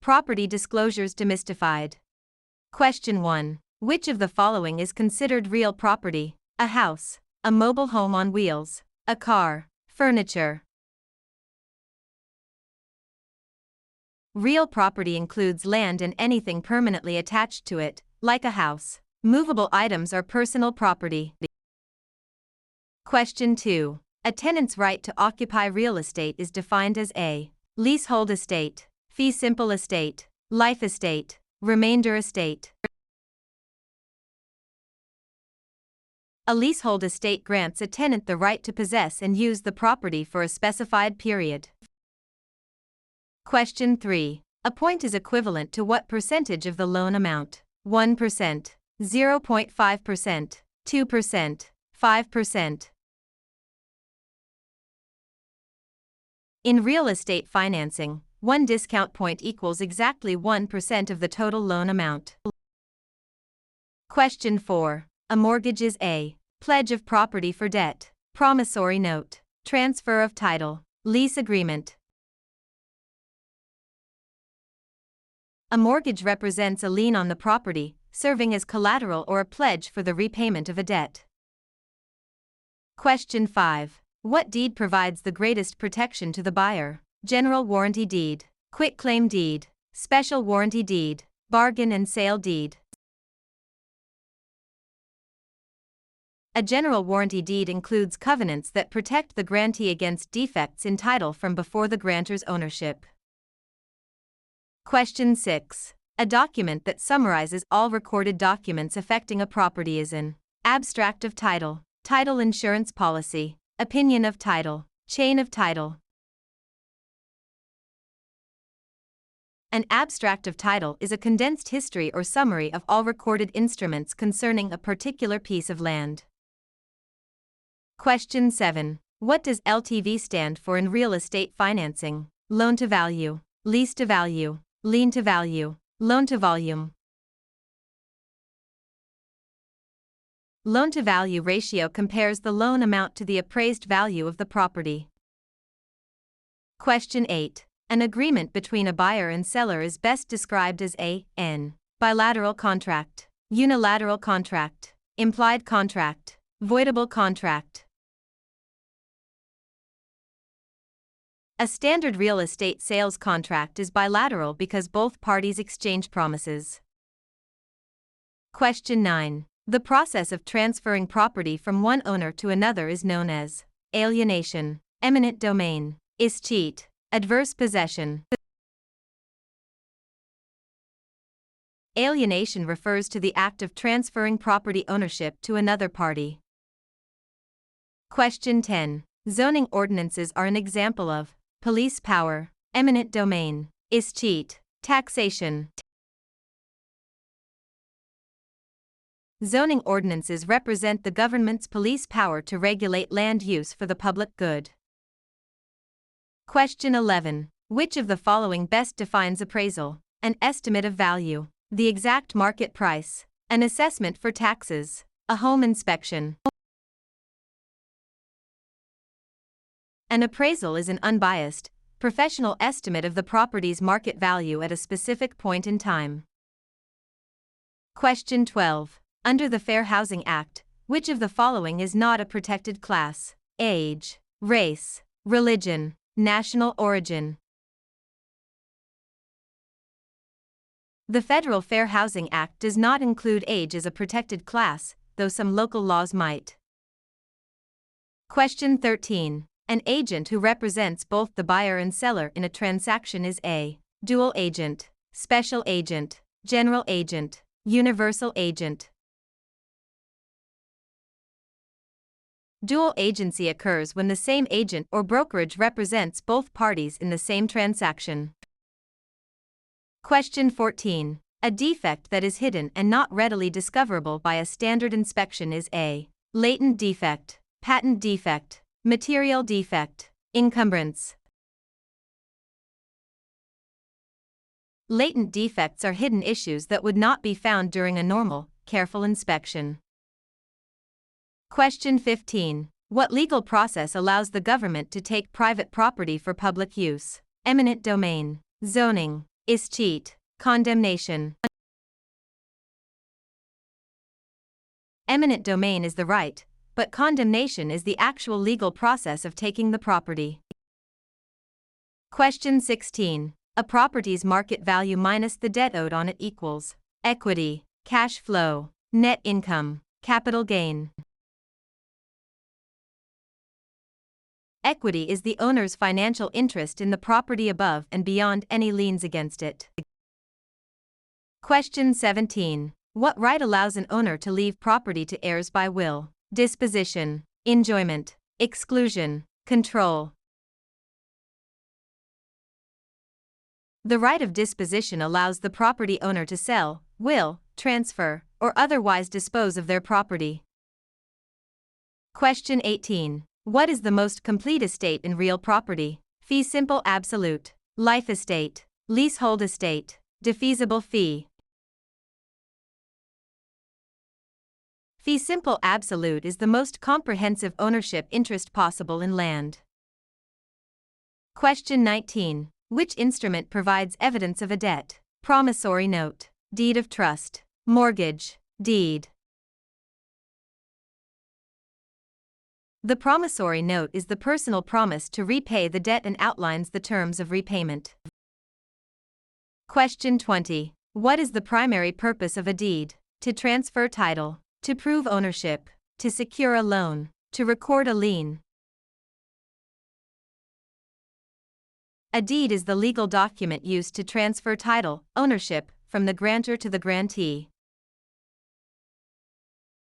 Property disclosures demystified. Question 1. Which of the following is considered real property? A house, a mobile home on wheels, a car, furniture. Real property includes land and anything permanently attached to it, like a house. Movable items are personal property. Question 2. A tenant's right to occupy real estate is defined as a leasehold estate, fee simple estate, life estate, remainder estate. A leasehold estate grants a tenant the right to possess and use the property for a specified period. Question 3. A point is equivalent to what percentage of the loan amount? 1%, 0.5%, 2%, 5%. In real estate financing, one discount point equals exactly 1% of the total loan amount. Question 4. A mortgage is a pledge of property for debt, promissory note, transfer of title, lease agreement. A mortgage represents a lien on the property, serving as collateral or a pledge for the repayment of a debt. Question 5. What deed provides the greatest protection to the buyer? General warranty deed, quitclaim deed, special warranty deed, bargain and sale deed. A general warranty deed includes covenants that protect the grantee against defects in title from before the grantor's ownership. Question 6. A document that summarizes all recorded documents affecting a property is an abstract of title, title insurance policy, opinion of title, chain of title. An abstract of title is a condensed history or summary of all recorded instruments concerning a particular piece of land. Question 7. What does LTV stand for in real estate financing? Loan to value, lease to value, lien to value, loan to volume. Loan to value ratio compares the loan amount to the appraised value of the property. Question 8. An agreement between a buyer and seller is best described as an bilateral contract, unilateral contract, implied contract, voidable contract. A standard real estate sales contract is bilateral because both parties exchange promises. Question 9. The process of transferring property from one owner to another is known as alienation, eminent domain, escheat, adverse possession. Alienation refers to the act of transferring property ownership to another party. Question 10. Zoning ordinances are an example of police power, eminent domain, escheat, taxation. Zoning ordinances represent the government's police power to regulate land use for the public good. Question 11. Which of the following best defines appraisal? An estimate of value, the exact market price, an assessment for taxes, a home inspection. An appraisal is an unbiased, professional estimate of the property's market value at a specific point in time. Question 12. Under the Fair Housing Act, which of the following is not a protected class? Age, race, religion, national origin. The Federal Fair Housing Act does not include age as a protected class, though some local laws might. Question 13. An agent who represents both the buyer and seller in a transaction is a dual agent, special agent, general agent, universal agent. Dual agency occurs when the same agent or brokerage represents both parties in the same transaction. Question 14. A defect that is hidden and not readily discoverable by a standard inspection is a latent defect, patent defect, material defect, encumbrance. Latent defects are hidden issues that would not be found during a normal, careful inspection. Question 15. What legal process allows the government to take private property for public use? Eminent domain, zoning, Escheat. Condemnation. Eminent domain is the right, but condemnation is the actual legal process of taking the property. Question 16. A property's market value minus the debt owed on it equals equity, cash flow, net income, capital gain. Equity is the owner's financial interest in the property above and beyond any liens against it. Question 17. What right allows an owner to leave property to heirs by will, disposition, enjoyment, exclusion, control? The right of disposition allows the property owner to sell, will, transfer, or otherwise dispose of their property. Question 18. What is the most complete estate in real property? Fee simple absolute, life estate, leasehold estate, defeasible fee. Fee simple absolute is the most comprehensive ownership interest possible in land. Question 19. Which instrument provides evidence of a debt? Promissory note, deed of trust, mortgage, deed. The promissory note is the personal promise to repay the debt and outlines the terms of repayment. Question 20. What is the primary purpose of a deed? To transfer title, to prove ownership, to secure a loan, to record a lien. A deed is the legal document used to transfer title, ownership, from the grantor to the grantee.